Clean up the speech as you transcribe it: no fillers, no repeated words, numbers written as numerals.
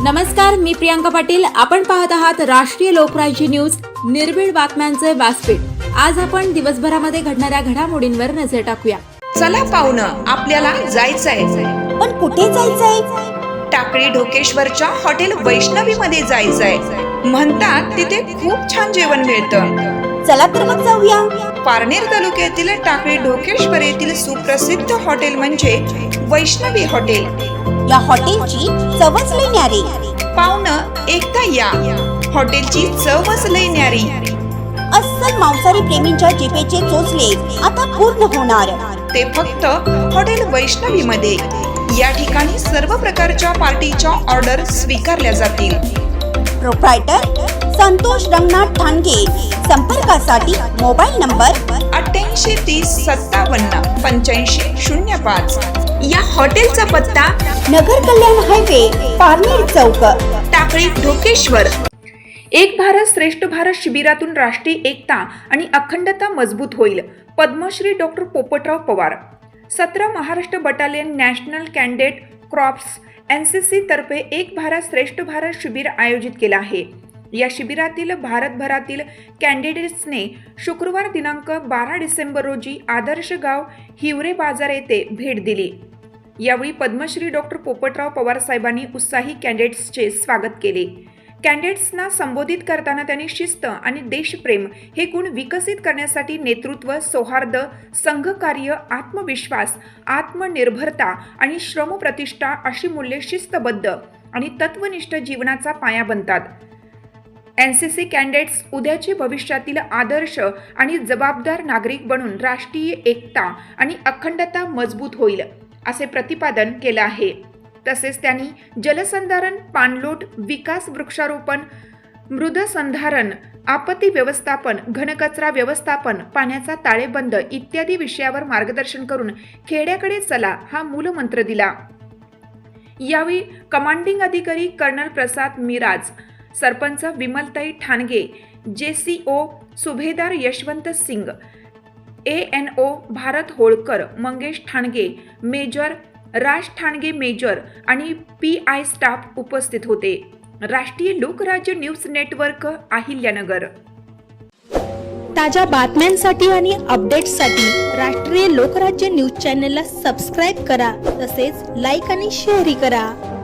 नमस्कार, मी प्रियांका पाटील. आपण पाहत आहात राष्ट्रीय लोकराज्य न्यूज, निर्भीड बातम्यांचे व्यासपीठ. आज आपण दिवसभरामध्ये घडणाऱ्या घडामोडींवर नजर टाकूया. चला पाहुणं, आपल्याला जायचंय. पण कुठे जायचंय? टाकळी ढोकेश्वरच्या हॉटेल वैष्णवी मध्ये जायचंय. म्हणतात तिथे खूप छान जेवण मिळतं. चला तर मग जाऊया. पारनेर तालुक्यातील टाकळी ढोकेश्वर येथील सुप्रसिद्ध हॉटेल म्हणजे वैष्णवी हॉटेल. या हॉटेलची चवच लई न्यारी. पाहुणं, एकदा या. हॉटेलची चवच लई न्यारी. अस्सल मांसाहारी प्रेमींच्या जिभेचे चोचले आता पूर्ण होणार. ते फक्त हॉटेल वैष्णवी मध्ये. या ठिकाणी सर्व प्रकारच्या पार्टीच्या ऑर्डर स्वीकारल्या जातील. प्रोप्रायटर संतोष रंगनाथ ठाणगे. संपर्कासाठी मोबाईल नंबर 8830578505. या हॉटेलचा पत्ता नगर कल्याण हायवे, पारनेर चौक, टाकळी ढोकेश्वर. एक भारत श्रेष्ठ भारत शिबिरातून राष्ट्रीय एकता आणि अखंडता मजबूत होईल. Padmashri doctor Popatrao Pawar. 17 Maharashtra battalion national cadet corps NCC तर्फे एक भारत श्रेष्ठ भारत शिबिर आयोजित केलं आहे. या शिबिरातील भारतभरातील कॅन्डिडेट्सने शुक्रवार दिनांक 12 डिसेंबर रोजी आदर्श गाव हिवरे बाजार येथे भेट दिली. यावेळी पद्मश्री डॉक्टर पोपटराव पवार साहेबांनी उत्साही कॅन्डिडेट्सचे स्वागत केले. कॅन्डिडेट्सना संबोधित करताना त्यांनी शिस्त आणि देशप्रेम हे गुण विकसित करण्यासाठी नेतृत्व, सौहार्द, संघकार्य, आत्मविश्वास, आत्मनिर्भरता आणि श्रमप्रतिष्ठा अशी मूल्ये शिस्तबद्ध आणि तत्वनिष्ठ जीवनाचा पाया बनतात. NCC कॅन्डिडेट्स उद्याचे भविष्यातील आदर्श आणि जबाबदार नागरिक बनून राष्ट्रीय एकता आणि अखंडता मजबूत होईल असे प्रतिपादन केलं आहे. तसेच त्यांनी जलसंधारण, पाणलोट, विकास, वृक्षारोपण, मृदसंधारण, आपत्ती व्यवस्थापन, घनकचरा व्यवस्थापन, पाण्याचा ताळेबंद इत्यादी विषयावर मार्गदर्शन करून खेड्याकडे चला हा मूलमंत्र दिला. यावेळी कमांडिंग अधिकारी कर्नल प्रसाद मिराज, सरपंच विमलताई ठाणगे, JCO सुभेदार यशवंत सिंग, ANO भारत होळकर, मंगेश ठाणगे, मेजर राज ठाणगे मेजर आणि PI स्टाफ उपस्थित होते. राष्ट्रीय लोकराज्य न्यूज नेटवर्क, अहिल्यानगर. ताज्या बातम्यांसाठी आणि अपडेट्ससाठी राष्ट्रीय लोकराज्य न्यूज चॅनलला सबस्क्राईब करा. तसेच लाईक आणि शेअरही करा.